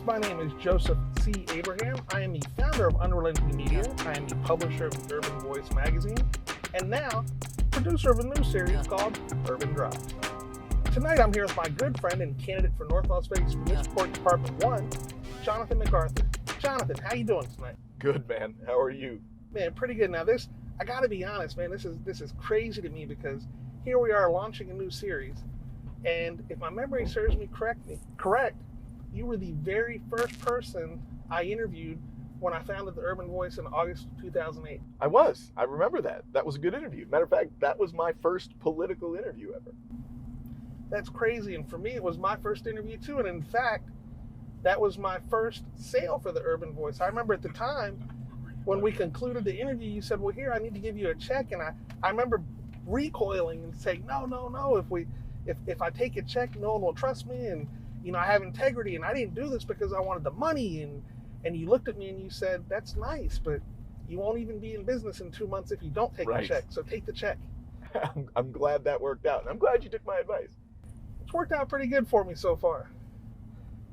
folks, my name is Joseph C. Abraham. I am the founder of Unrelenting Media. I am the publisher of the Urban Voice magazine, and now producer of a new series called Urban Drives. Tonight I'm here with my good friend and candidate for North Las Vegas Municipal Court Department 1, Jonathan MacArthur. Jonathan, how you doing tonight? Good, man. How are you? Man, pretty good. Now this, I gotta be honest, man, this is crazy to me because here we are launching a new series, and if my memory serves me correct, you were the very first person I interviewed when I founded the Urban Voice in August 2008. I was. I remember that. That was a good interview. Matter of fact, that was my first political interview ever. That's crazy, and for me, it was my first interview too, and in fact, that was my first sale for the Urban Voice. I remember at the time, when we concluded the interview, you said, well, here, I need to give you a check, and I remember recoiling and saying, no, if I take a check, no one will trust me, and I have integrity, and I didn't do this because I wanted the money, and you looked at me and you said, that's nice, but you won't even be in business in 2 months if you don't take the check, so take the check. I'm glad that worked out, and I'm glad you took my advice. It's worked out pretty good for me so far.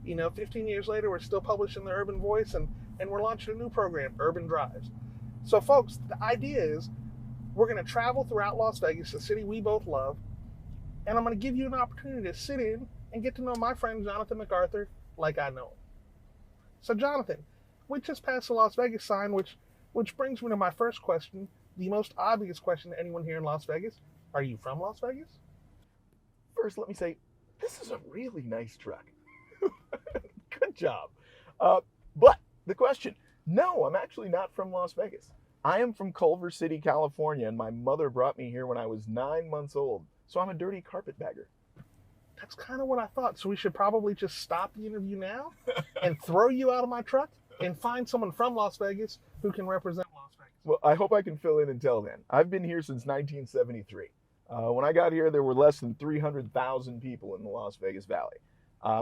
15 years later, we're still publishing the Urban Voice, and we're launching a new program, Urban Drives. So folks, the idea is we're going to travel throughout Las Vegas, the city we both love, and I'm going to give you an opportunity to sit in and get to know my friend Jonathan MacArthur like I know him. So Jonathan, we just passed the Las Vegas sign, which brings me to my first question, the most obvious question to anyone here in Las Vegas. Are you from Las Vegas? First, let me say, this is a really nice truck. Good job. But the question, no, I'm actually not from Las Vegas. I am from Culver City, California, and my mother brought me here when I was 9 months old. So I'm a dirty carpetbagger. That's kind of what I thought. So we should probably just stop the interview now and throw you out of my truck and find someone from Las Vegas who can represent Las Vegas. Well, I hope I can fill in until then. I've been here since 1973. When I got here, there were less than 300,000 people in the Las Vegas Valley.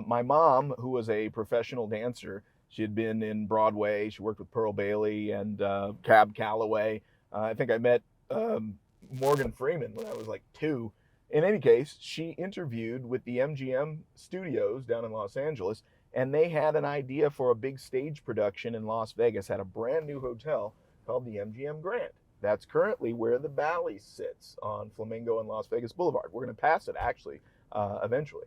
My mom, who was a professional dancer, she had been in Broadway. She worked with Pearl Bailey and Cab Calloway. I think I met Morgan Freeman when I was like 2. In any case, she interviewed with the MGM studios down in Los Angeles, and they had an idea for a big stage production in Las Vegas at a brand new hotel called the MGM Grand. That's currently where the Bally's sits on Flamingo and Las Vegas Boulevard. We're going to pass it actually eventually.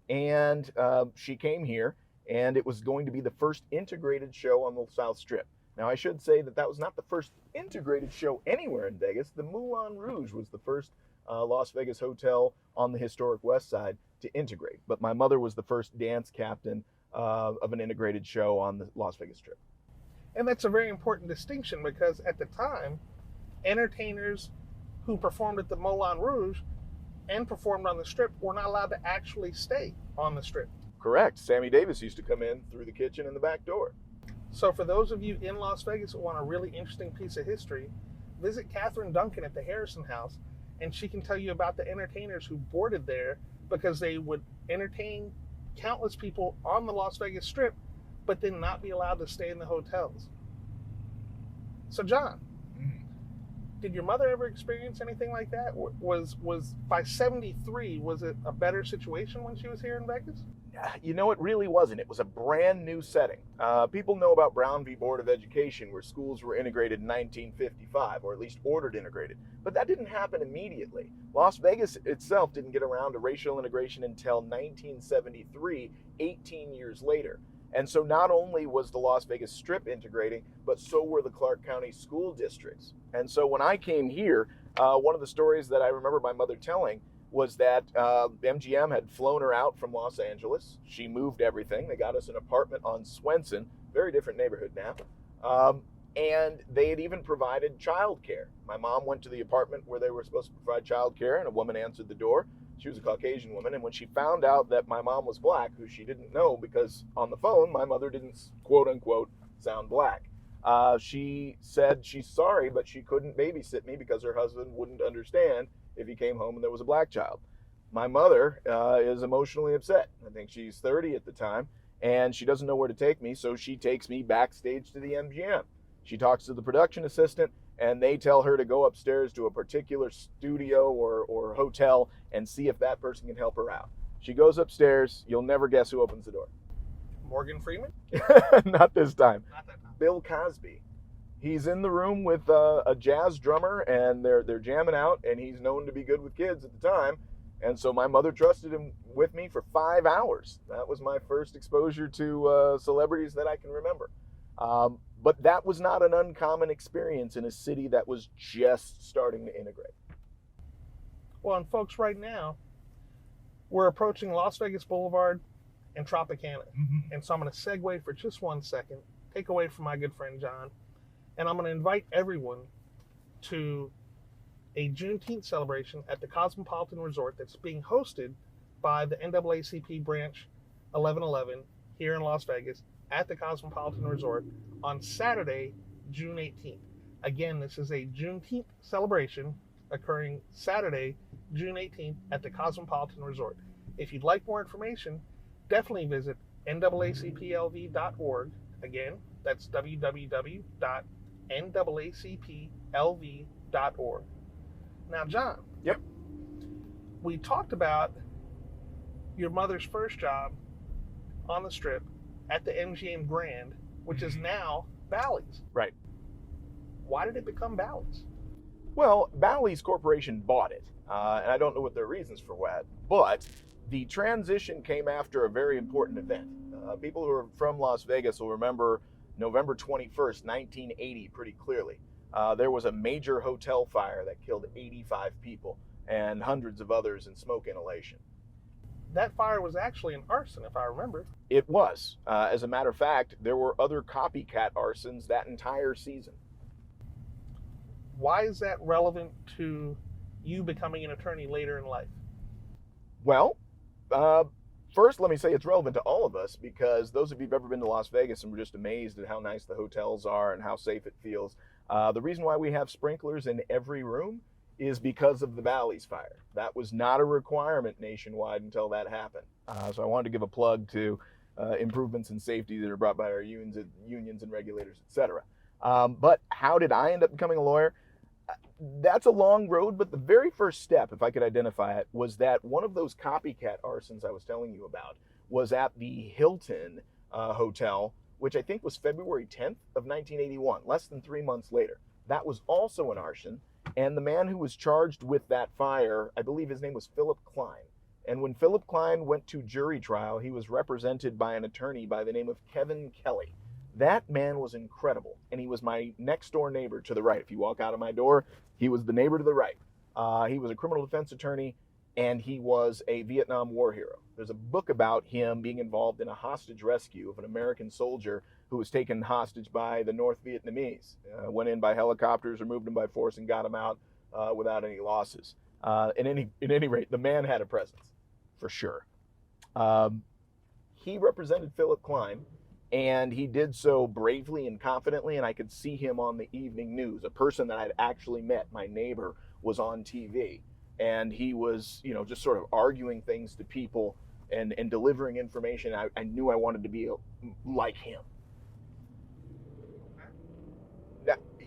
And she came here, and it was going to be the first integrated show on the South Strip. Now, I should say that was not the first integrated show anywhere in Vegas. The Moulin Rouge was the first Las Vegas hotel on the historic West Side to integrate. But my mother was the first dance captain of an integrated show on the Las Vegas Strip. And that's a very important distinction because at the time, entertainers who performed at the Moulin Rouge and performed on the Strip were not allowed to actually stay on the Strip. Correct. Sammy Davis used to come in through the kitchen and the back door. So for those of you in Las Vegas who want a really interesting piece of history, visit Catherine Duncan at the Harrison House, and she can tell you about the entertainers who boarded there because they would entertain countless people on the Las Vegas Strip, but then not be allowed to stay in the hotels. So John, did your mother ever experience anything like that? Was by 73, was it a better situation when she was here in Vegas? It really wasn't. It was a brand new setting. People know about Brown v. Board of Education, where schools were integrated in 1955, or at least ordered integrated. But that didn't happen immediately. Las Vegas itself didn't get around to racial integration until 1973, 18 years later. And so not only was the Las Vegas Strip integrating, but so were the Clark County school districts. And so when I came here, one of the stories that I remember my mother telling was that MGM had flown her out from Los Angeles. She moved everything. They got us an apartment on Swenson, very different neighborhood now. And they had even provided childcare. My mom went to the apartment where they were supposed to provide childcare, and a woman answered the door. She was a Caucasian woman, and when she found out that my mom was black, who she didn't know because on the phone, my mother didn't, quote unquote, sound black. She said she's sorry, but she couldn't babysit me because her husband wouldn't understand if he came home and there was a black child. My mother is emotionally upset. I think she's 30 at the time, and she doesn't know where to take me, so she takes me backstage to the MGM. She talks to the production assistant, and they tell her to go upstairs to a particular studio or hotel and see if that person can help her out. She goes upstairs. You'll never guess who opens the door. Morgan Freeman? Not this time. Not that time. Bill Cosby. He's in the room with a jazz drummer, and they're jamming out, and he's known to be good with kids at the time. And so my mother trusted him with me for 5 hours. That was my first exposure to celebrities that I can remember. But that was not an uncommon experience in a city that was just starting to integrate. Well, and folks, right now, we're approaching Las Vegas Boulevard and Tropicana. Mm-hmm. And so I'm going to segue for just 1 second, take away from my good friend John, and I'm going to invite everyone to a Juneteenth celebration at the Cosmopolitan Resort that's being hosted by the NAACP branch 1111 here in Las Vegas at the Cosmopolitan Resort on Saturday, June 18th. Again, this is a Juneteenth celebration occurring Saturday, June 18th at the Cosmopolitan Resort. If you'd like more information, definitely visit naacplv.org. Again, that's www.naacplv.org. Now, John. Yep. We talked about your mother's first job on the Strip at the MGM Grand, which is now Bally's. Right. Why did it become Bally's? Well, Bally's Corporation bought it, and I don't know what their reasons for that, but the transition came after a very important event. People who are from Las Vegas will remember November 21st, 1980 pretty clearly. There was a major hotel fire that killed 85 people and hundreds of others in smoke inhalation. That fire was actually an arson, if I remember. It was. As a matter of fact, there were other copycat arsons that entire season. Why is that relevant to you becoming an attorney later in life? Well, first, let me say it's relevant to all of us because those of you who've ever been to Las Vegas and were just amazed at how nice the hotels are and how safe it feels, the reason why we have sprinklers in every room is because of the Bally's fire. That was not a requirement nationwide until that happened. So I wanted to give a plug to improvements in safety that are brought by our unions and regulators, etc. But how did I end up becoming a lawyer? That's a long road, but the very first step, if I could identify it, was that one of those copycat arsons I was telling you about was at the Hilton Hotel, which I think was February 10th of 1981, less than 3 months later. That was also an arson, and the man who was charged with that fire, I believe his name was Philip Klein. And when Philip Klein went to jury trial, he was represented by an attorney by the name of Kevin Kelly. That man was incredible, and he was my next door neighbor to the right. If you walk out of my door, he was the neighbor to the right. He was a criminal defense attorney, and he was a Vietnam War hero. There's a book about him being involved in a hostage rescue of an American soldier who was taken hostage by the North Vietnamese. Went in by helicopters, removed him by force, and got him out without any losses. At any rate, the man had a presence, for sure. He represented Philip Klein, and he did so bravely and confidently, and I could see him on the evening news. A person that I'd actually met, my neighbor, was on TV, and he was, just sort of arguing things to people and delivering information. I knew I wanted to be like him.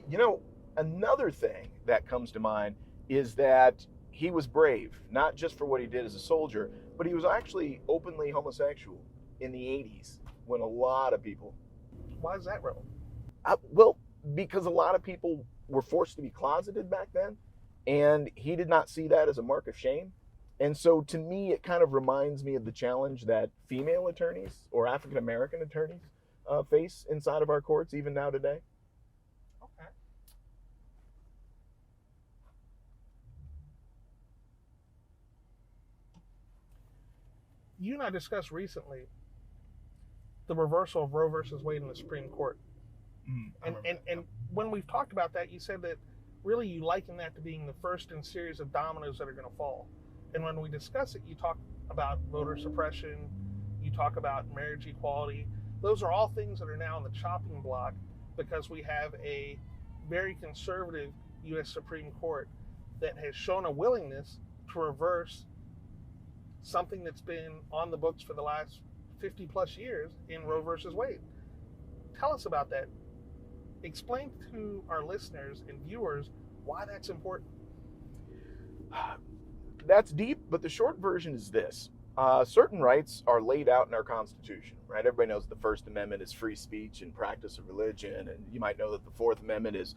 Now, another thing that comes to mind is that he was brave, not just for what he did as a soldier, but he was actually openly homosexual in the 80s. When a lot of people... Why is that relevant? Well, because a lot of people were forced to be closeted back then, and he did not see that as a mark of shame. And so to me, it kind of reminds me of the challenge that female attorneys or African-American attorneys face inside of our courts, even now today. Okay. You and I discussed recently the reversal of Roe versus Wade in the Supreme Court. And when we've talked about that, you said that really you liken that to being the first in series of dominoes that are going to fall. And when we discuss it, you talk about voter suppression, you talk about marriage equality. Those are all things that are now on the chopping block because we have a very conservative U.S. Supreme Court that has shown a willingness to reverse something that's been on the books for the last 50 plus years in Roe versus Wade. Tell us about that. Explain to our listeners and viewers why that's important. That's deep, but the short version is this. Certain rights are laid out in our Constitution, right? Everybody knows the First Amendment is free speech and practice of religion, and you might know that the Fourth Amendment is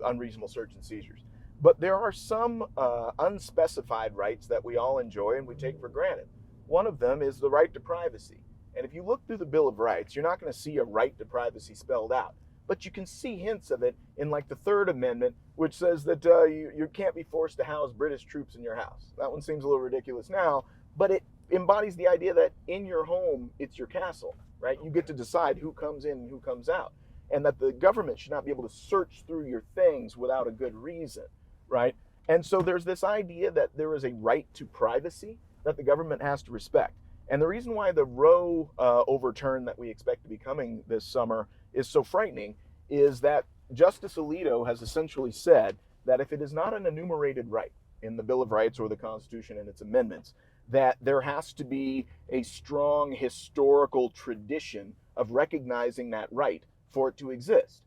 unreasonable search and seizures. But there are some unspecified rights that we all enjoy and we take for granted. One of them is the right to privacy. And if you look through the Bill of Rights, you're not going to see a right to privacy spelled out, but you can see hints of it in like the Third Amendment, which says that you can't be forced to house British troops in your house. That one seems a little ridiculous now, but it embodies the idea that in your home, it's your castle, right? You get to decide who comes in and who comes out, and that the government should not be able to search through your things without a good reason, right? And so there's this idea that there is a right to privacy that the government has to respect. And the reason why the Roe overturn that we expect to be coming this summer is so frightening is that Justice Alito has essentially said that if it is not an enumerated right in the Bill of Rights or the Constitution and its amendments, that there has to be a strong historical tradition of recognizing that right for it to exist.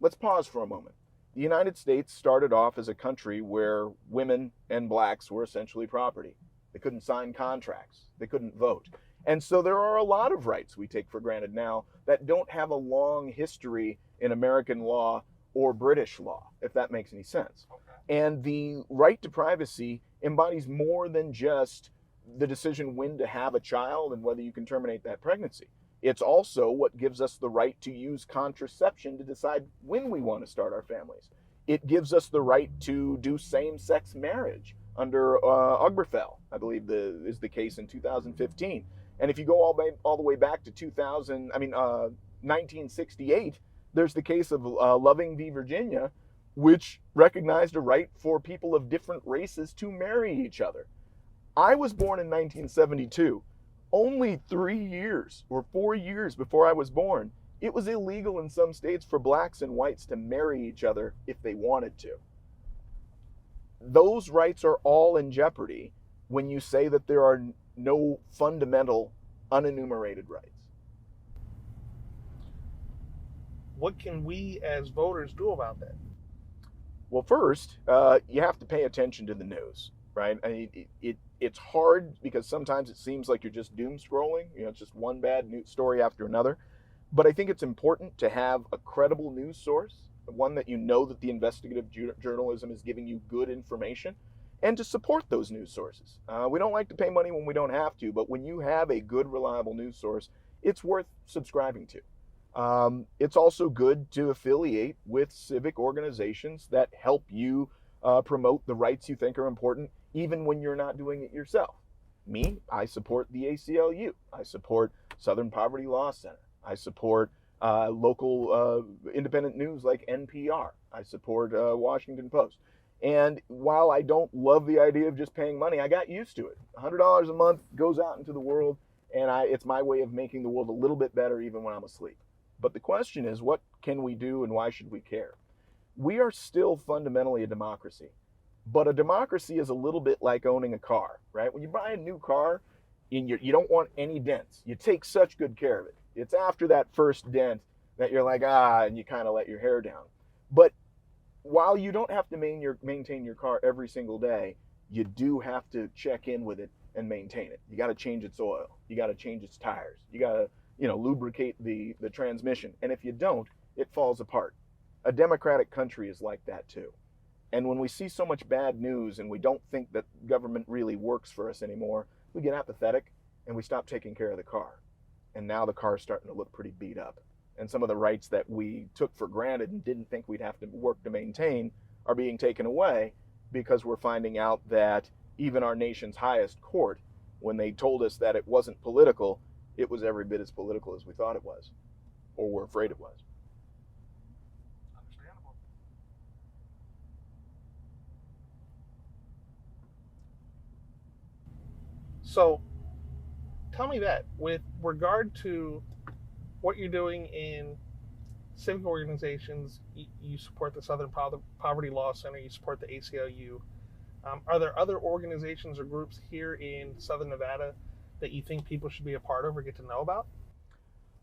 Let's pause for a moment. The United States started off as a country where women and blacks were essentially property. They couldn't sign contracts. They couldn't vote. And so there are a lot of rights we take for granted now that don't have a long history in American law or British law, if that makes any sense. Okay. And the right to privacy embodies more than just the decision when to have a child and whether you can terminate that pregnancy. It's also what gives us the right to use contraception to decide when we want to start our families. It gives us the right to do same-sex marriage under Obergefell, I believe is the case in 2015. And if you go all the way back to 1968, there's the case of Loving v. Virginia, which recognized a right for people of different races to marry each other. I was born in 1972. Only 3 years or 4 years before I was born, it was illegal in some states for blacks and whites to marry each other if they wanted to. Those rights are all in jeopardy when you say that there are no fundamental unenumerated rights. What can we as voters do about that? Well, first, you have to pay attention to the news, right? I mean, it's hard because sometimes it seems like you're just doom scrolling. It's just one bad news story after another. But I think it's important to have a credible news source, one that you know that the investigative journalism is giving you good information, and to support those news sources. We don't like to pay money when we don't have to, but when you have a good, reliable news source, it's worth subscribing to. It's also good to affiliate with civic organizations that help you promote the rights you think are important, even when you're not doing it yourself. Me, I support the ACLU. I support Southern Poverty Law Center. I support local independent news like NPR. I support Washington Post. And while I don't love the idea of just paying money, I got used to it. $100 a month goes out into the world, and it's my way of making the world a little bit better even when I'm asleep. But the question is, what can we do and why should we care? We are still fundamentally a democracy. But a democracy is a little bit like owning a car, right? When you buy a new car, you don't want any dents. You take such good care of it. It's after that first dent that you're like, and you kind of let your hair down. But while you don't have to maintain your car every single day, you do have to check in with it and maintain it. You got to change its oil. You got to change its tires. You got to, lubricate the transmission. And if you don't, it falls apart. A democratic country is like that too. And when we see so much bad news and we don't think that government really works for us anymore, we get apathetic and we stop taking care of the car. And now the car is starting to look pretty beat up. And some of the rights that we took for granted and didn't think we'd have to work to maintain are being taken away because we're finding out that even our nation's highest court, when they told us that it wasn't political, it was every bit as political as we thought it was, or were afraid it was. Understandable. So, tell me that, with regard to what you're doing in civic organizations, you support the Southern Poverty Law Center, you support the ACLU. Are there other organizations or groups here in Southern Nevada that you think people should be a part of or get to know about?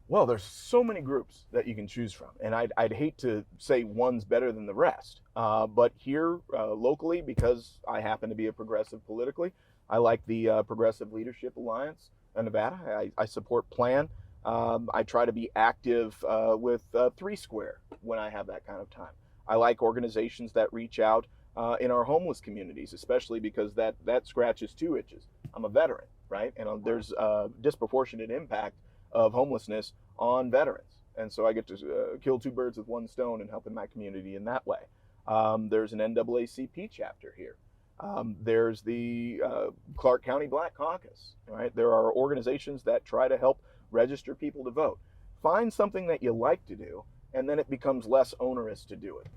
Well, there's so many groups that you can choose from, and I'd hate to say one's better than the rest. But here locally, because I happen to be a progressive politically, I like the Progressive Leadership Alliance in Nevada. I support Plan. I try to be active with Three Square when I have that kind of time. I like organizations that reach out in our homeless communities, especially because that scratches two itches. I'm a veteran, right? And there's a disproportionate impact of homelessness on veterans. And so I get to kill two birds with one stone and help in my community in that way. There's an NAACP chapter here. There's the Clark County Black Caucus, right? There are organizations that try to help register people to vote. Find something that you like to do, and then it becomes less onerous to do it.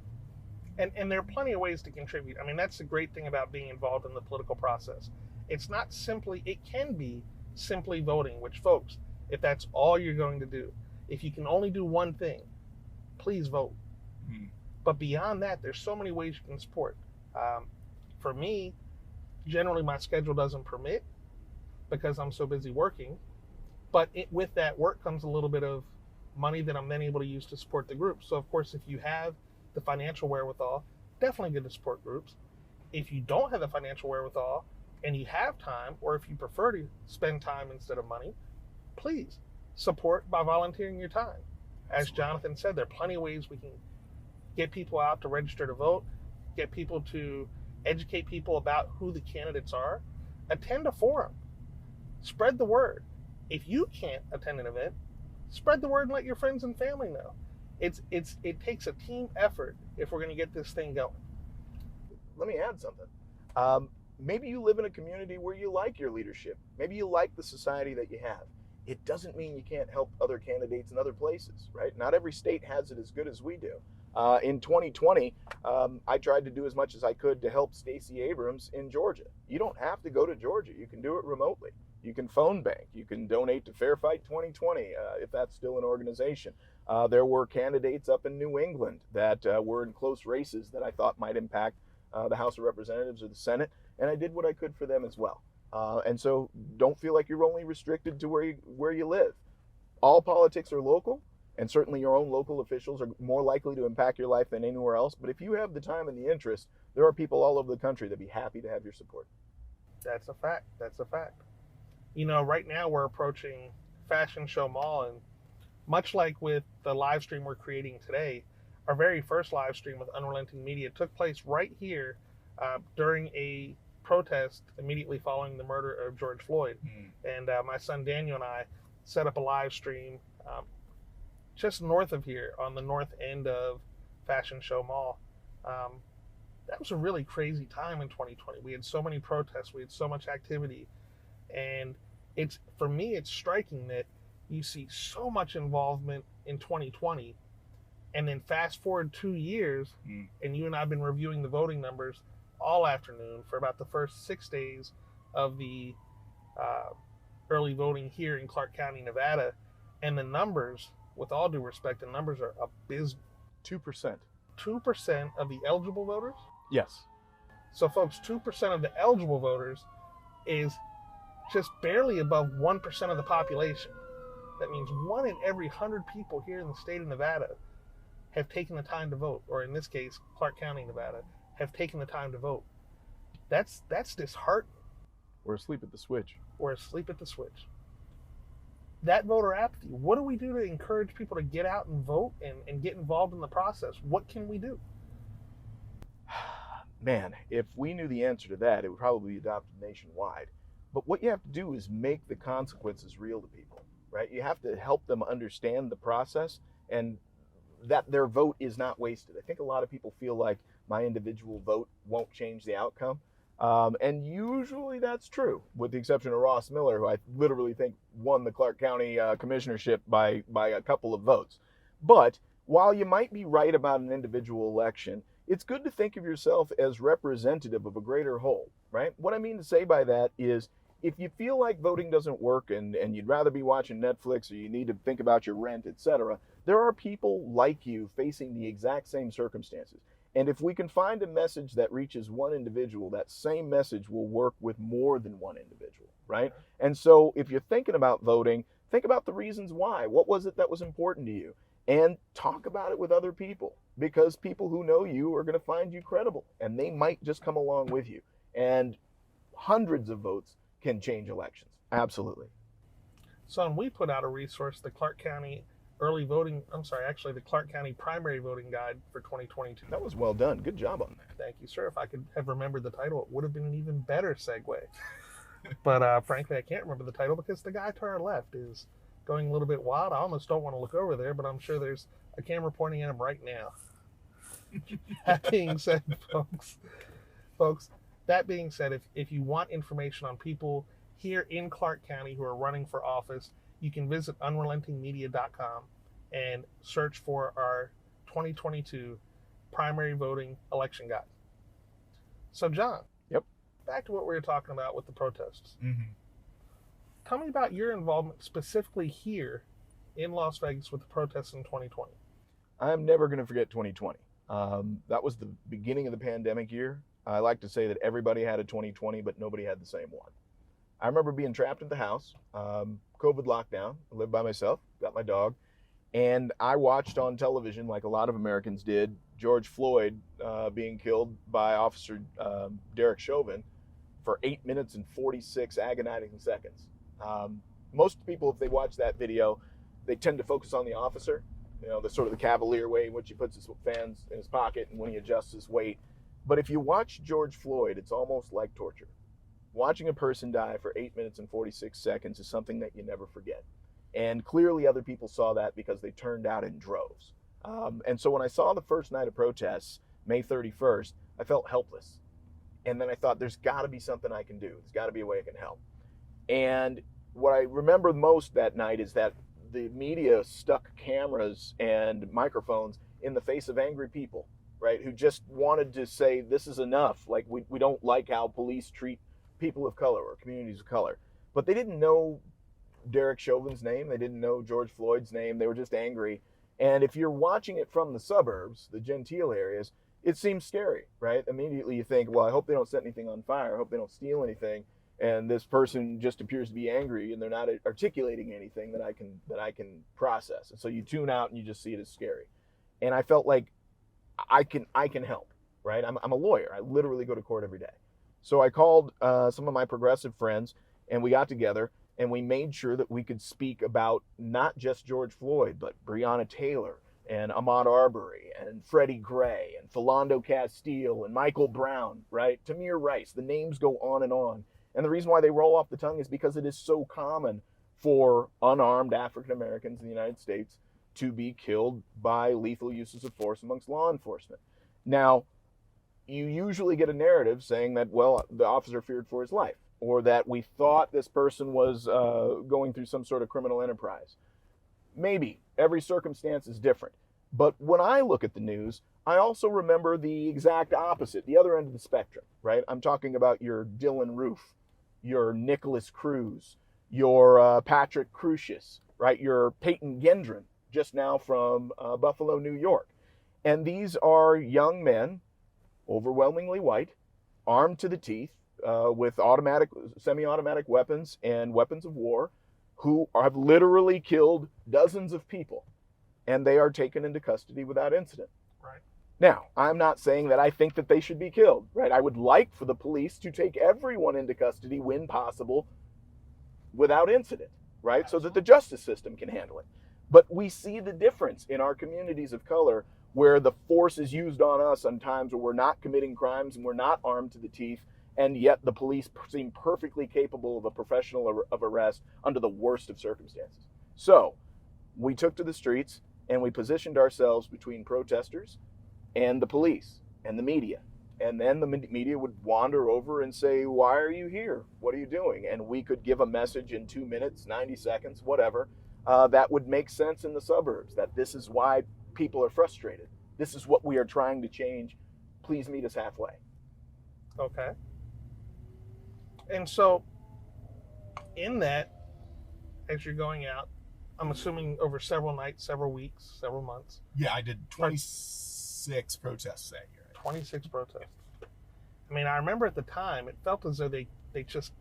And there are plenty of ways to contribute. I mean, that's the great thing about being involved in the political process. It's not simply, it can be simply voting, which, folks, if that's all you're going to do, if you can only do one thing, please vote. But beyond that, there's so many ways you can support. For me, generally my schedule doesn't permit because I'm so busy working. But with that work comes a little bit of money that I'm then able to use to support the group. So, of course, if you have the financial wherewithal, definitely good to support groups. If you don't have the financial wherewithal and you have time, or if you prefer to spend time instead of money, please support by volunteering your time. As Jonathan said, there are plenty of ways we can get people out to register to vote, get people to educate people about who the candidates are, attend a forum, spread the word. If you can't attend an event, spread the word and let your friends and family know. It takes a team effort if we're going to get this thing going. Let me add something. Maybe you live in a community where you like your leadership. Maybe you like the society that you have. It doesn't mean you can't help other candidates in other places, right? Not every state has it as good as we do. In 2020, I tried to do as much as I could to help Stacey Abrams in Georgia. You don't have to go to Georgia. You can do it remotely. You can phone bank. You can donate to Fair Fight 2020 if that's still an organization. There were candidates up in New England that were in close races that I thought might impact the House of Representatives or the Senate, and I did what I could for them as well. And so don't feel like you're only restricted to where you live. All politics are local, and certainly your own local officials are more likely to impact your life than anywhere else. But if you have the time and the interest, there are people all over the country that'd be happy to have your support. That's a fact. That's a fact. You know, right now we're approaching Fashion Show Mall, and much like with the live stream we're creating today, our very first live stream with Unrelenting Media took place right here during a protest immediately following the murder of George Floyd. And my son Daniel and I set up a live stream just north of here on the north end of Fashion Show Mall. That was a really crazy time in 2020. We had so many protests, we had so much activity, and for me it's striking that you see so much involvement in 2020, and then fast forward 2 years, and you and I have been reviewing the voting numbers all afternoon for about the first 6 days of the early voting here in Clark County, Nevada, and the numbers, with all due respect, the numbers are abysmal. 2%. 2% of the eligible voters? Yes. So, folks, 2% of the eligible voters is just barely above 1% of the population. That means 1 in every 100 people here in the state of Nevada have taken the time to vote, or in this case, Clark County, Nevada, have taken the time to vote. That's disheartening. We're asleep at the switch. We're asleep at the switch. That voter apathy, what do we do to encourage people to get out and vote and get involved in the process? What can we do? Man, if we knew the answer to that, it would probably be adopted nationwide. But what you have to do is make the consequences real to people, right? You have to help them understand the process and that their vote is not wasted. I think a lot of people feel like my individual vote won't change the outcome. And usually that's true, with the exception of Ross Miller, who I literally think won the Clark County commissionership by a couple of votes. But while you might be right about an individual election, it's good to think of yourself as representative of a greater whole, right? What I mean to say by that is, if you feel like voting doesn't work and you'd rather be watching Netflix, or you need to think about your rent, etc., there are people like you facing the exact same circumstances. And if we can find a message that reaches one individual, that same message will work with more than one individual, right? And so if you're thinking about voting, think about the reasons why. What was it that was important to you? And talk about it with other people, because people who know you are going to find you credible, and they might just come along with you. And hundreds of votes can change elections. Absolutely. So, and we put out a resource, the Clark County the Clark County Primary Voting Guide for 2022. That was well done. Good job on that. Thank you, sir. If I could have remembered the title, it would have been an even better segue. But frankly, I can't remember the title because the guy to our left is going a little bit wild. I almost don't want to look over there, but I'm sure there's a camera pointing at him right now. That being said, folks, that being said, if you want information on people here in Clark County who are running for office, you can visit unrelentingmedia.com and search for our 2022 primary voting election guide. So, John. Yep. Back to what we were talking about with the protests. Mm-hmm. Tell me about your involvement specifically here in Las Vegas with the protests in 2020. I'm never going to forget 2020. That was the beginning of the pandemic year. I like to say that everybody had a 2020, but nobody had the same one. I remember being trapped at the house, COVID lockdown. I lived by myself, got my dog, and I watched on television, like a lot of Americans did, George Floyd being killed by Officer Derek Chauvin for 8 minutes and 46 agonizing seconds. Most people, if they watch that video, they tend to focus on the officer, the sort of the cavalier way in which he puts his fans in his pocket and when he adjusts his weight. But if you watch George Floyd, it's almost like torture. Watching a person die for 8 minutes and 46 seconds is something that you never forget. And clearly other people saw that because they turned out in droves. And so when I saw the first night of protests, May 31st, I felt helpless. And then I thought, there's got to be something I can do. There's got to be a way I can help. And what I remember most that night is that the media stuck cameras and microphones in the face of angry people, right, who just wanted to say, this is enough. Like, we don't like how police treat people of color or communities of color. But they didn't know Derek Chauvin's name. They didn't know George Floyd's name. They were just angry. And if you're watching it from the suburbs, the genteel areas, it seems scary, right? Immediately you think, well, I hope they don't set anything on fire. I hope they don't steal anything. And this person just appears to be angry and they're not articulating anything that I can process. And so you tune out and you just see it as scary. And I felt like I can help, right? I'm a lawyer. I literally go to court every day. So I called some of my progressive friends and we got together and we made sure that we could speak about not just George Floyd, but Breonna Taylor and Ahmaud Arbery and Freddie Gray and Philando Castile and Michael Brown, right? Tamir Rice. The names go on and on. And the reason why they roll off the tongue is because it is so common for unarmed African Americans in the United States to be killed by lethal uses of force amongst law enforcement. Now, you usually get a narrative saying that, well, the officer feared for his life, or that we thought this person was going through some sort of criminal enterprise. Maybe. Every circumstance is different. But when I look at the news, I also remember the exact opposite, the other end of the spectrum, right? I'm talking about your Dylan Roof, your Nicholas Cruz, your Patrick Crucius, right? Your Peyton Gendron, just now from Buffalo, New York. And these are young men, overwhelmingly white, armed to the teeth with semi-automatic weapons and weapons of war, who have literally killed dozens of people, and they are taken into custody without incident. Right. Now, I'm not saying that I think that they should be killed, right? I would like for the police to take everyone into custody when possible without incident, right? So that the justice system can handle it. But we see the difference in our communities of color where the force is used on us on times where we're not committing crimes and we're not armed to the teeth, and yet the police seem perfectly capable of a professional of arrest under the worst of circumstances. So we took to the streets and we positioned ourselves between protesters and the police and the media. And then the media would wander over and say, why are you here? What are you doing? And we could give a message in 2 minutes, 90 seconds, whatever, that would make sense in the suburbs, that this is why people are frustrated. This is what we are trying to change. Please meet us halfway. Okay. And so in that, as you're going out, I'm assuming over several nights, several weeks, several months. Yeah, I did 26 protests that year. 26 protests. I mean, I remember at the time, it felt as though they just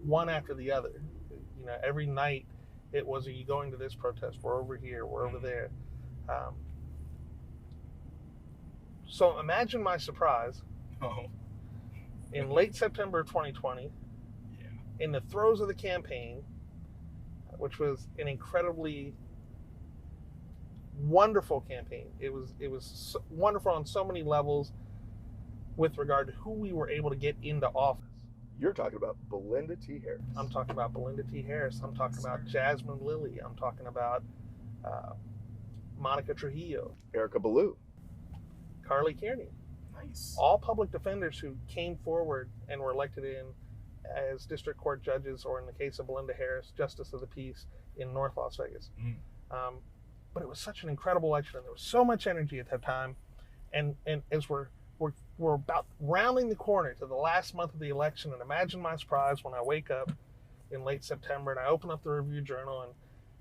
one after the other. Every night it was, are you going to this protest? We're over here, we're over there. So imagine my surprise in late September of 2020, Yeah. in the throes of the campaign, which was an incredibly wonderful campaign. It was so wonderful on so many levels with regard to who we were able to get into office. You're talking about Belinda T. Harris. I'm talking about Belinda T. Harris. I'm talking about Jasmine Lilly. I'm talking about Monica Trujillo, Erica Ballou. Carly Kearney. Nice. All public defenders who came forward and were elected in as district court judges, or in the case of Belinda Harris, Justice of the Peace in North Las Vegas. But it was such an incredible election, and there was so much energy at that time. And as we're about rounding the corner to the last month of the election, and imagine my surprise when I wake up in late September and I open up the Review Journal, and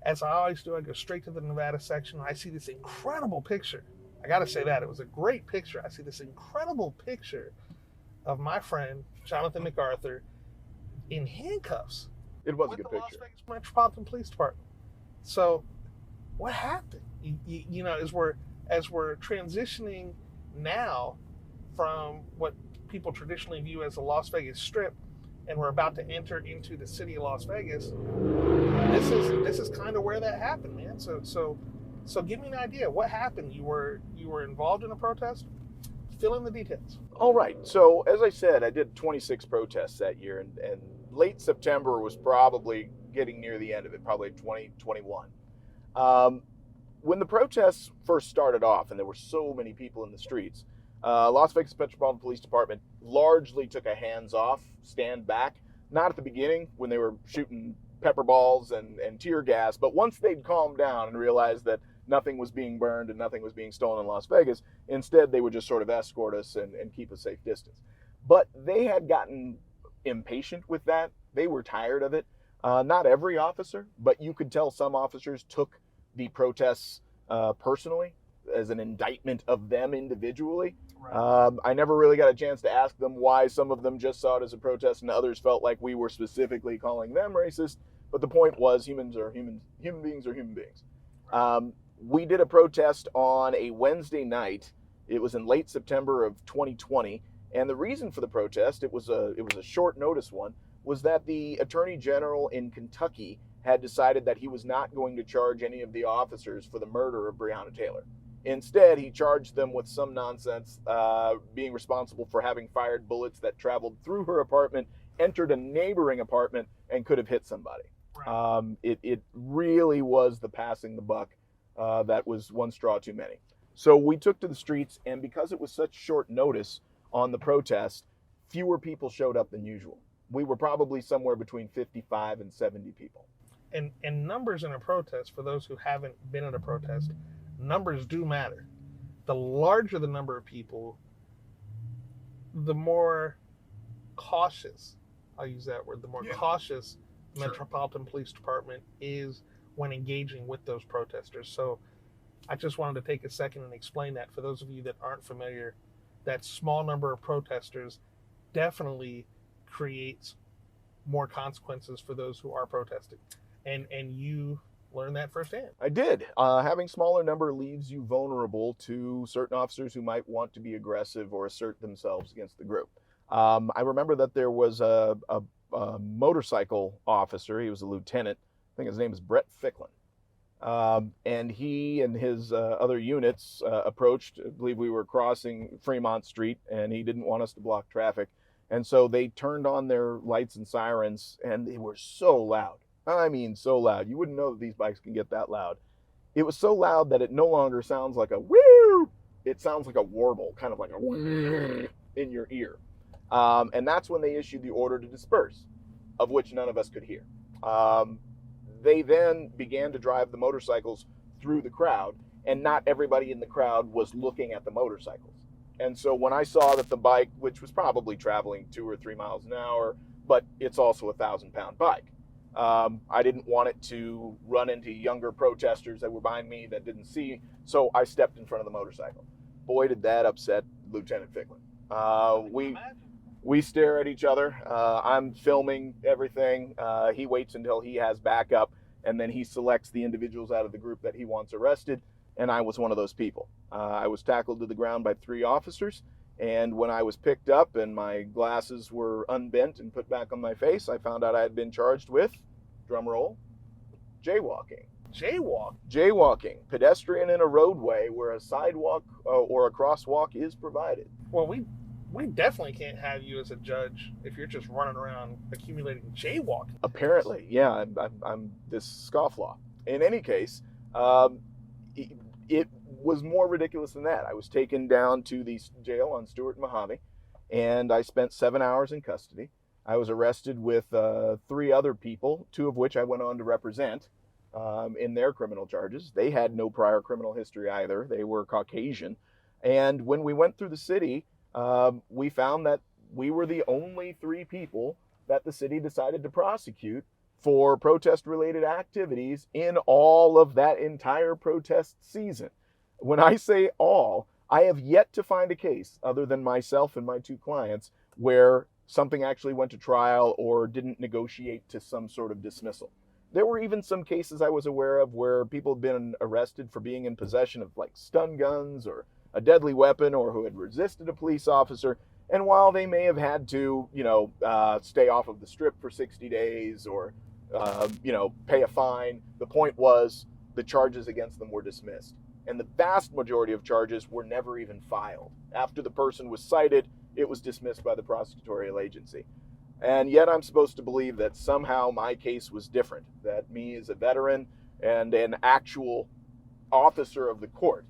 as I always do, I go straight to the Nevada section, and I see this incredible picture. I got to say that. It was a great picture. I see this incredible picture of my friend, Jonathan MacArthur, in handcuffs. It was a with good the Las picture. Vegas Metropolitan Police Department. So, what happened? You know, as we're transitioning now from what people traditionally view as the Las Vegas Strip, and we're about to enter into the city of Las Vegas, this is kind of where that happened, man. So give me an idea. What happened? You were involved in a protest? Fill in the details. All right. So, as I said, I did 26 protests that year, and late September was probably getting near the end of it, probably 2021. When the protests first started off, and there were so many people in the streets, Las Vegas Metropolitan Police Department largely took a hands-off, stand back. Not at the beginning when they were shooting pepper balls and tear gas, but once they'd calmed down and realized that nothing was being burned and nothing was being stolen in Las Vegas, instead they would just sort of escort us and keep a safe distance. But they had gotten impatient with that. They were tired of it. Not every officer, but you could tell some officers took the protests personally, as an indictment of them individually. Right. I never really got a chance to ask them why. Some of them just saw it as a protest, and others felt like we were specifically calling them racist. But the point was, human beings are human beings. We did a protest on a Wednesday night. It was in late September of 2020, and the reason for the protest, it was a short notice one, was that the Attorney General in Kentucky had decided that he was not going to charge any of the officers for the murder of Breonna Taylor. Instead, he charged them with some nonsense, being responsible for having fired bullets that traveled through her apartment, entered a neighboring apartment, and could have hit somebody. Right. It really was the passing the buck that was one straw too many. So we took to the streets, and because it was such short notice on the protest, fewer people showed up than usual. We were probably somewhere between 55 and 70 people. And numbers in a protest, for those who haven't been at a protest, numbers do matter. The larger the number of people, the more cautious, I'll use that word, the more cautious the Metropolitan Police Department is when engaging with those protesters. So I just wanted to take a second and explain that for those of you that aren't familiar. That small number of protesters definitely creates more consequences for those who are protesting. And you learned that firsthand. I did. Having smaller number leaves you vulnerable to certain officers who might want to be aggressive or assert themselves against the group. I remember that there was a motorcycle officer. He was a lieutenant. I think his name is Brett Ficklin. And he and his other units approached. I believe we were crossing Fremont Street, and he didn't want us to block traffic. And so they turned on their lights and sirens, and they were so loud. I mean, so loud. You wouldn't know that these bikes can get that loud. It was so loud that it no longer sounds like a woo. It sounds like a warble, kind of like a woo in your ear. And that's when they issued the order to disperse, of which none of us could hear. They then began to drive the motorcycles through the crowd, and not everybody in the crowd was looking at the motorcycles. And so when I saw that the bike, which was probably traveling 2 or 3 miles an hour, but it's also a 1,000-pound bike, I didn't want it to run into younger protesters that were behind me that didn't see, so I stepped in front of the motorcycle. Boy, did that upset Lieutenant Ficklin. We stare at each other. I'm filming everything. He waits until he has backup, and then he selects the individuals out of the group that he wants arrested, and I was one of those people. I was tackled to the ground by 3 officers, And when I was picked up and my glasses were unbent and put back on my face, I found out I had been charged with, drum roll, jaywalking. Jaywalking, pedestrian in a roadway where a sidewalk or a crosswalk is provided. Well, we definitely can't have you as a judge if you're just running around accumulating jaywalking. Apparently, yeah, I'm this scofflaw. In any case, it was more ridiculous than that. I was taken down to the jail on Stewart and Mojave, and I spent 7 hours in custody. I was arrested with 3 other people, 2 of which I went on to represent in their criminal charges. They had no prior criminal history either. They were Caucasian. And when we went through the city, we found that we were the only 3 people that the city decided to prosecute for protest-related activities in all of that entire protest season. When I say all, I have yet to find a case, other than myself and my 2 clients, where something actually went to trial or didn't negotiate to some sort of dismissal. There were even some cases I was aware of where people had been arrested for being in possession of like stun guns or a deadly weapon, or who had resisted a police officer. And while they may have had to, stay off of the strip for 60 days or, pay a fine, the point was the charges against them were dismissed. And the vast majority of charges were never even filed. After the person was cited, it was dismissed by the prosecutorial agency. And yet I'm supposed to believe that somehow my case was different, that me as a veteran and an actual officer of the court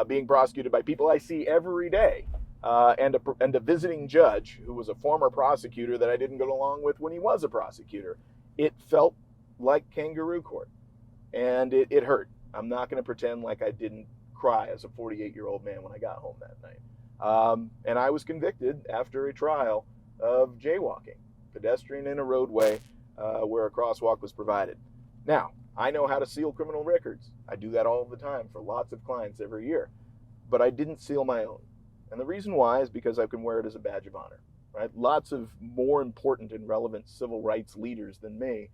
being prosecuted by people I see every day, and a visiting judge who was a former prosecutor that I didn't get along with when he was a prosecutor. It felt like kangaroo court, and it hurt. I'm not going to pretend like I didn't cry as a 48-year-old man when I got home that night. And I was convicted after a trial of jaywalking, pedestrian in a roadway where a crosswalk was provided. Now, I know how to seal criminal records. I do that all the time for lots of clients every year. But I didn't seal my own. And the reason why is because I can wear it as a badge of honor. Right? Lots of more important and relevant civil rights leaders than me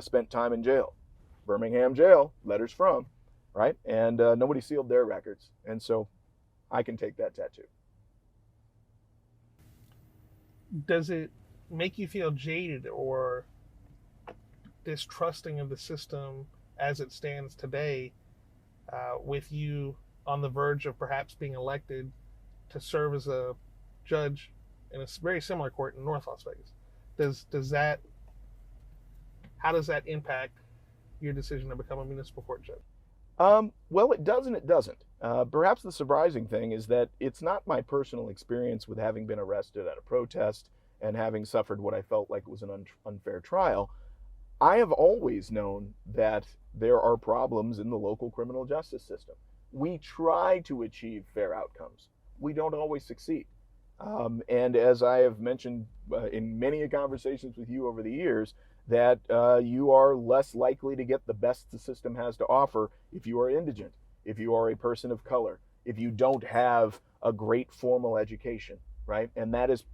spent time in jail. Birmingham jail, letters from, right? And nobody sealed their records. And so I can take that tattoo. Does it make you feel jaded or distrusting of the system as it stands today, with you on the verge of perhaps being elected to serve as a judge in a very similar court in North Las Vegas? How does that impact your decision to become a municipal court judge? Well, it does and it doesn't. Perhaps the surprising thing is that it's not my personal experience with having been arrested at a protest and having suffered what I felt like was an unfair trial. I have always known that there are problems in the local criminal justice system. We try to achieve fair outcomes. We don't always succeed. And as I have mentioned in many conversations with you over the years, that you are less likely to get the best the system has to offer if you are indigent, if you are a person of color, if you don't have a great formal education, right? And that is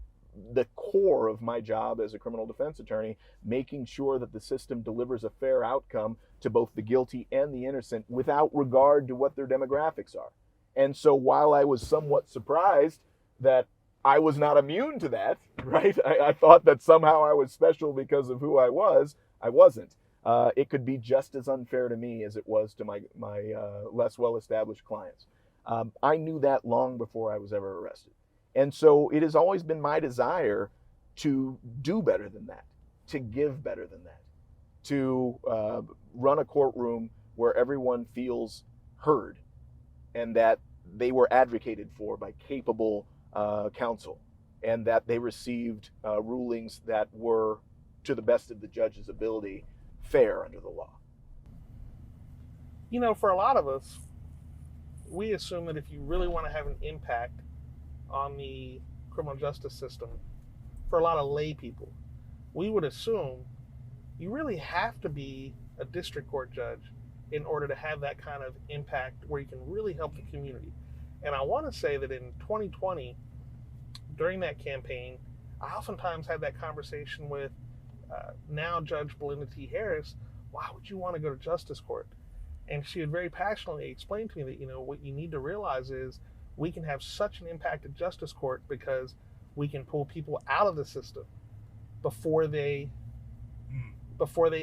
the core of my job as a criminal defense attorney, making sure that the system delivers a fair outcome to both the guilty and the innocent without regard to what their demographics are. And so while I was somewhat surprised that I was not immune to that, right? I thought that somehow I was special because of who I was. I wasn't. It could be just as unfair to me as it was to my less well-established clients. I knew that long before I was ever arrested. And so it has always been my desire to do better than that, to give better than that, to run a courtroom where everyone feels heard and that they were advocated for by capable counsel, and that they received rulings that were, to the best of the judge's ability, fair under the law. You know, for a lot of us, we assume that if you really want to have an impact on the criminal justice system, for a lot of lay people, we would assume you really have to be a district court judge in order to have that kind of impact where you can really help the community. And I want to say that in 2020, during that campaign, I oftentimes had that conversation with now Judge Belinda T. Harris. Why would you want to go to justice court? And she had very passionately explained to me that, what you need to realize is we can have such an impact at justice court because we can pull people out of the system before they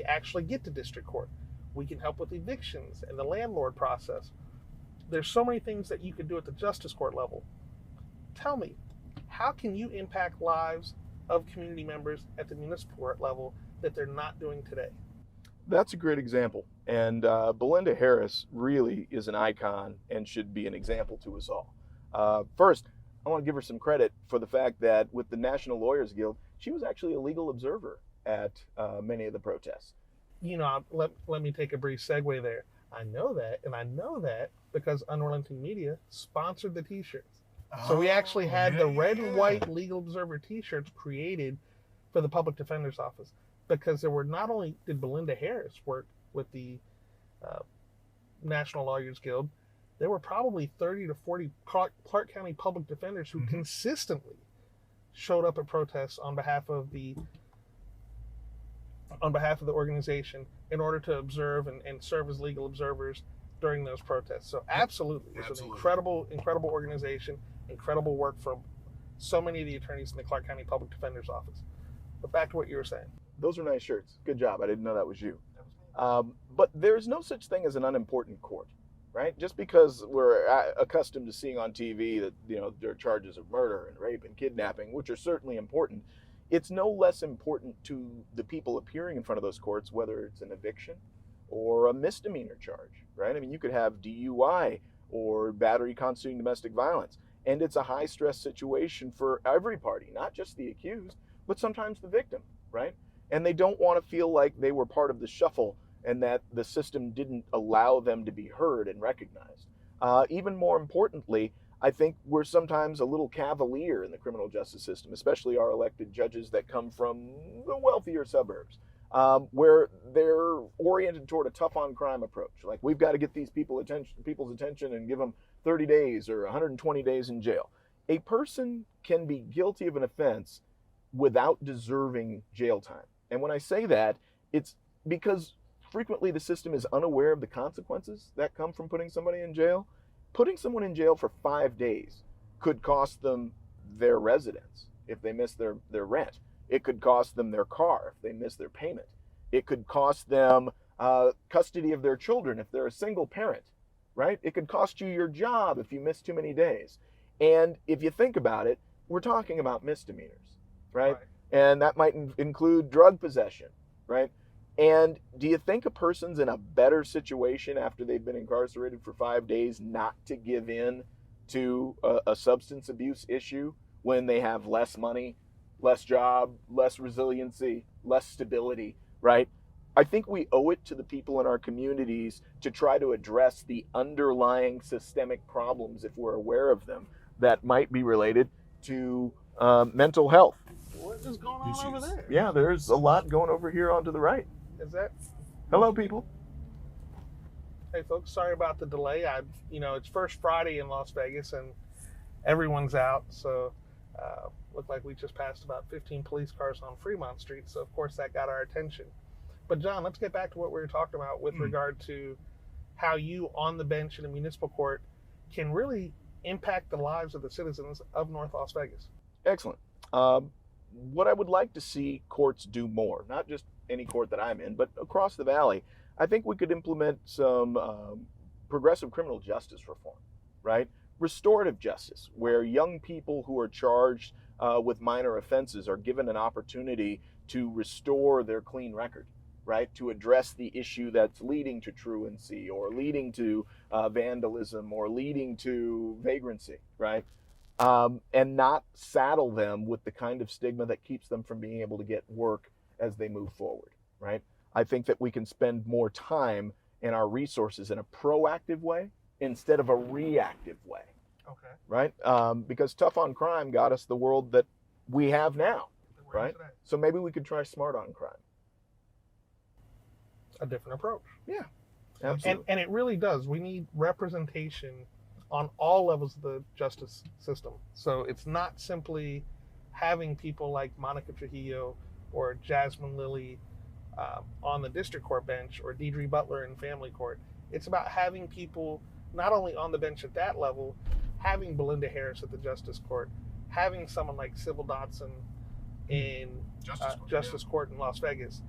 actually get to district court. We can help with evictions and the landlord process. There's so many things that you can do at the justice court level. Tell me, how can you impact lives of community members at the municipal court level that they're not doing today? That's a great example. And Belinda Harris really is an icon and should be an example to us all. First, I want to give her some credit for the fact that with the National Lawyers Guild, she was actually a legal observer at many of the protests. Let me take a brief segue there. I know that because Unrelenting Media sponsored the t-shirts. So we actually had the red and white Legal Observer t-shirts created for the Public Defender's Office, because there were, not only did Belinda Harris work with the National Lawyers Guild, there were probably 30 to 40 Clark County public defenders who consistently showed up at protests on behalf of the organization in order to observe and serve as legal observers during those protests. So absolutely, it was an incredible organization, incredible work from so many of the attorneys in the Clark County Public Defender's Office. But back to what you were saying. Those are nice shirts. Good job. I didn't know that was you. But there's no such thing as an unimportant court, right? Just because we're accustomed to seeing on TV that, there are charges of murder and rape and kidnapping, which are certainly important, it's no less important to the people appearing in front of those courts, whether it's an eviction or a misdemeanor charge, right? I mean, you could have DUI or battery constituting domestic violence, and it's a high-stress situation for every party, not just the accused, but sometimes the victim, right? And they don't want to feel like they were part of the shuffle and that the system didn't allow them to be heard and recognized. Even more importantly, I think we're sometimes a little cavalier in the criminal justice system, especially our elected judges that come from the wealthier suburbs, where they're oriented toward a tough on crime approach. Like, we've got to get these people's attention and give them 30 days or 120 days in jail. A person can be guilty of an offense without deserving jail time. And when I say that, it's because frequently the system is unaware of the consequences that come from putting somebody in jail. Putting someone in jail for 5 days could cost them their residence if they miss their rent. It could cost them their car if they miss their payment. It could cost them custody of their children if they're a single parent, right? It could cost you your job if you miss too many days. And if you think about it, we're talking about misdemeanors, right? And that might include drug possession, right? And do you think a person's in a better situation after they've been incarcerated for 5 days not to give in to a substance abuse issue when they have less money, less job, less resiliency, less stability, right? I think we owe it to the people in our communities to try to address the underlying systemic problems, if we're aware of them, that might be related to mental health. What is going on over there? Yeah, there's a lot going over here onto the right. Is that? Hello, people. Hey, folks. Sorry about the delay. It's first Friday in Las Vegas, and everyone's out. So, looked like we just passed about 15 police cars on Fremont Street. So, of course, that got our attention. But, John, let's get back to what we were talking about with regard to how you, on the bench in a municipal court, can really impact the lives of the citizens of North Las Vegas. Excellent. What I would like to see courts do more, not just any court that I'm in, but across the valley, I think we could implement some progressive criminal justice reform, right? Restorative justice, where young people who are charged with minor offenses are given an opportunity to restore their clean record, right? To address the issue that's leading to truancy or leading to vandalism or leading to vagrancy, right? And not saddle them with the kind of stigma that keeps them from being able to get work as they move forward, right? I think that we can spend more time and our resources in a proactive way instead of a reactive way. Okay. Right? Because tough on crime got us the world that we have now, right? So maybe we could try smart on crime. A different approach. Yeah, absolutely. And it really does. We need representation on all levels of the justice system. So it's not simply having people like Monica Trujillo or Jasmine Lilly on the district court bench or Deidre Butler in family court. It's about having people not only on the bench at that level, having Belinda Harris at the Justice Court, having someone like Sybil Dotson in Justice Court in Las Vegas.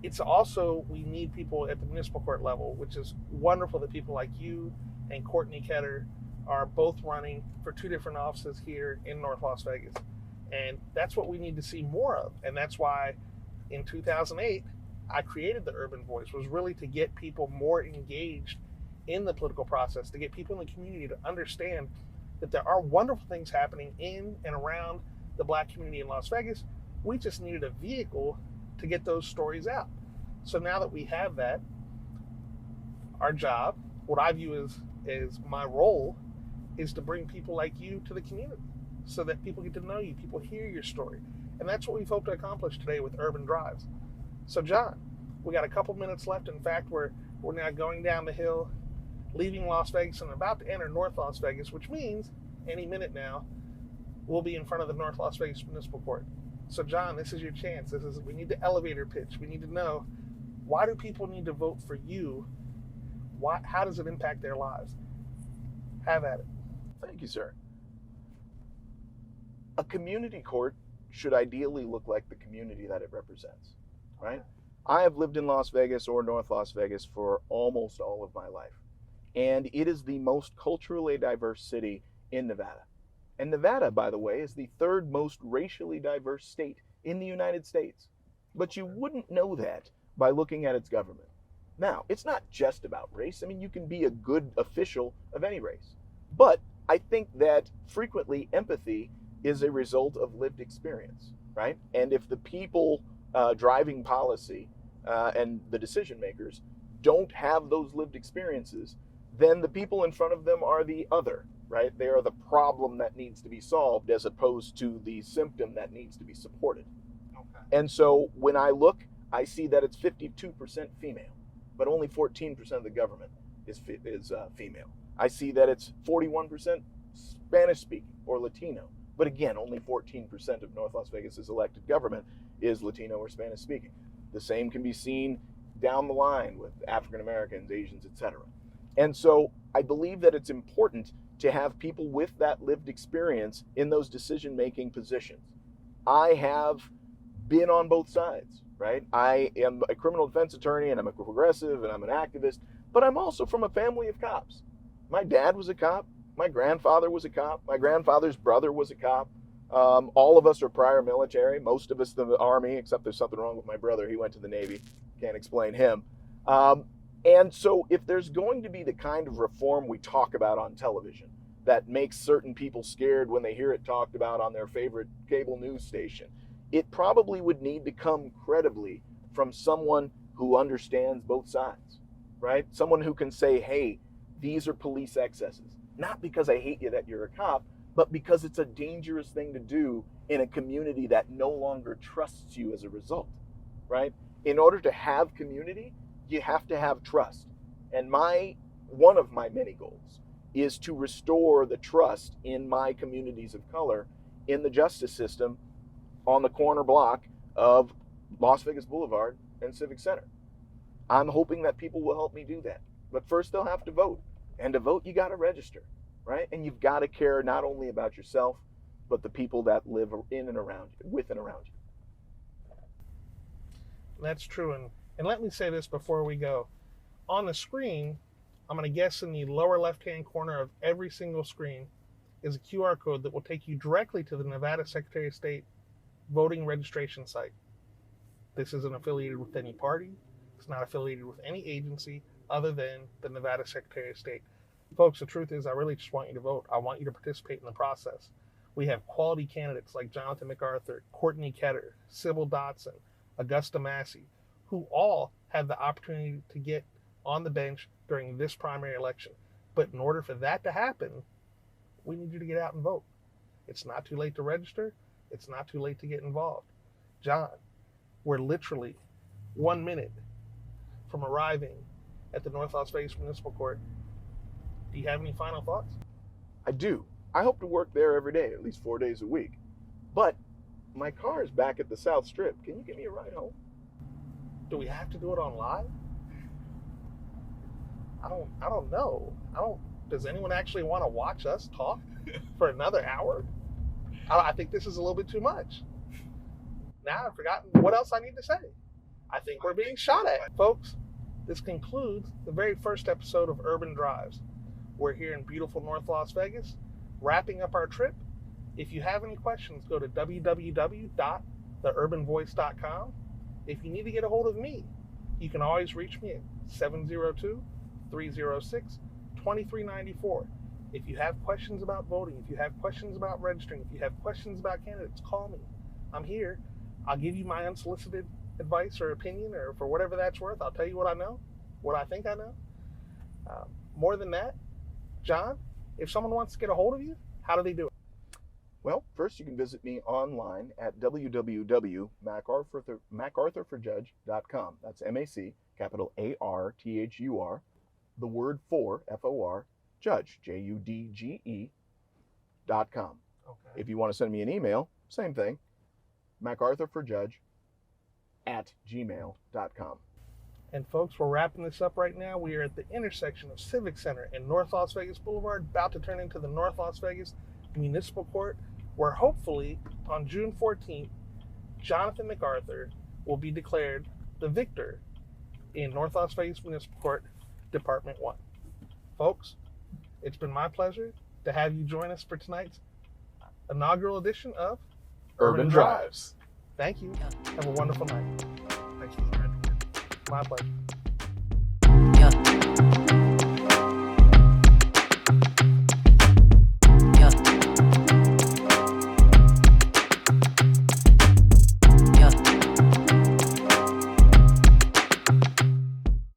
It's also, we need people at the municipal court level, which is wonderful that people like you and Courtney Ketter are both running for 2 different offices here in North Las Vegas. And that's what we need to see more of. And that's why in 2008, I created the Urban Voice, was really to get people more engaged in the political process, to get people in the community to understand that there are wonderful things happening in and around the Black community in Las Vegas. We just needed a vehicle to get those stories out. So now that we have that, our job, what I view as my role, is to bring people like you to the community so that people get to know you, people hear your story. And that's what we've hoped to accomplish today with Urban Drives. So John, we got a couple minutes left. In fact, we're now going down the hill, leaving Las Vegas and about to enter North Las Vegas, which means any minute now, we'll be in front of the North Las Vegas Municipal Court. So John, this is your chance. We need the elevator pitch. We need to know, why do people need to vote for you? How does it impact their lives? Have at it. Thank you, sir. A community court should ideally look like the community that it represents, right? I have lived in Las Vegas or North Las Vegas for almost all of my life. And it is the most culturally diverse city in Nevada. And Nevada, by the way, is the 3rd most racially diverse state in the United States. But you wouldn't know that by looking at its government. Now, it's not just about race. I mean, you can be a good official of any race. But I think that frequently empathy is a result of lived experience, right? And if the people driving policy and the decision makers don't have those lived experiences, then the people in front of them are the other, right? They are the problem that needs to be solved as opposed to the symptom that needs to be supported. Okay. And so when I look, I see that it's 52% female, but only 14% of the government is female. I see that it's 41% Spanish speaking or Latino, but again, only 14% of North Las Vegas's elected government is Latino or Spanish speaking. The same can be seen down the line with African Americans, Asians, etc. And so I believe that it's important to have people with that lived experience in those decision-making positions. I have been on both sides, right? I am a criminal defense attorney and I'm a progressive and I'm an activist, but I'm also from a family of cops. My dad was a cop. My grandfather was a cop. My grandfather's brother was a cop. All of us are prior military. Most of us the Army, except there's something wrong with my brother. He went to the Navy. Can't explain him. And so if there's going to be the kind of reform we talk about on television that makes certain people scared when they hear it talked about on their favorite cable news station, it probably would need to come credibly from someone who understands both sides, right? Someone who can say, hey, these are police excesses. Not because I hate you that you're a cop, but because it's a dangerous thing to do in a community that no longer trusts you as a result, right? In order to have community, you have to have trust. And one of my many goals is to restore the trust in my communities of color in the justice system on the corner block of Las Vegas Boulevard and Civic Center. I'm hoping that people will help me do that. But first they'll have to vote. And to vote, you got to register, right? And you've got to care not only about yourself, but the people that live in and around you, with and around you. That's true. And let me say this before we go. On the screen, I'm going to guess in the lower left-hand corner of every single screen is a QR code that will take you directly to the Nevada Secretary of State voting registration site. This isn't affiliated with any party. It's not affiliated with any agency other than the Nevada Secretary of State. Folks, the truth is I really just want you to vote. I want you to participate in the process. We have quality candidates like Jonathan MacArthur, Courtney Ketter, Sybil Dotson, Augusta Massey, who all have the opportunity to get on the bench during this primary election. But in order for that to happen, we need you to get out and vote. It's not too late to register. It's not too late to get involved. John, we're literally 1 minute from arriving at the North Las Vegas Municipal Court. Do you have any final thoughts? I do. I hope to work there every day, at least 4 days a week. But my car is back at the South Strip. Can you give me a ride home? Do we have to do it on live? I don't know. does anyone actually want to watch us talk for another hour? I think this is a little bit too much. Now I've forgotten what else I need to say. I think we're being shot at. Folks, this concludes the very first episode of Urban Drives. We're here in beautiful North Las Vegas, wrapping up our trip. If you have any questions, go to www.theurbanvoice.com. If you need to get a hold of me, you can always reach me at 702-306-2394. If you have questions about voting, if you have questions about registering, if you have questions about candidates, call me. I'm here. I'll give you my unsolicited advice or opinion, or for whatever that's worth. I'll tell you what I know, what I think I know. More than that, John, if someone wants to get a hold of you, how do they do it? Well, first you can visit me online at www.MacArthurforjudge.com. That's M-A-C, capital A-R-T-H-U-R, the word for, F-O-R, judge, J-U-D-G-E.com. Okay. If you want to send me an email, same thing, MacArthurforjudge@gmail.com. And folks, we're wrapping this up right now. We are at the intersection of Civic Center and North Las Vegas Boulevard, about to turn into the North Las Vegas Municipal Court, where hopefully on June 14th, Jonathan MacArthur will be declared the victor in North Las Vegas Municipal Court, Department 1. Folks, it's been my pleasure to have you join us for tonight's inaugural edition of Urban Drives. Thank you. Have a wonderful night. Thanks for the red. My pleasure. Yeah.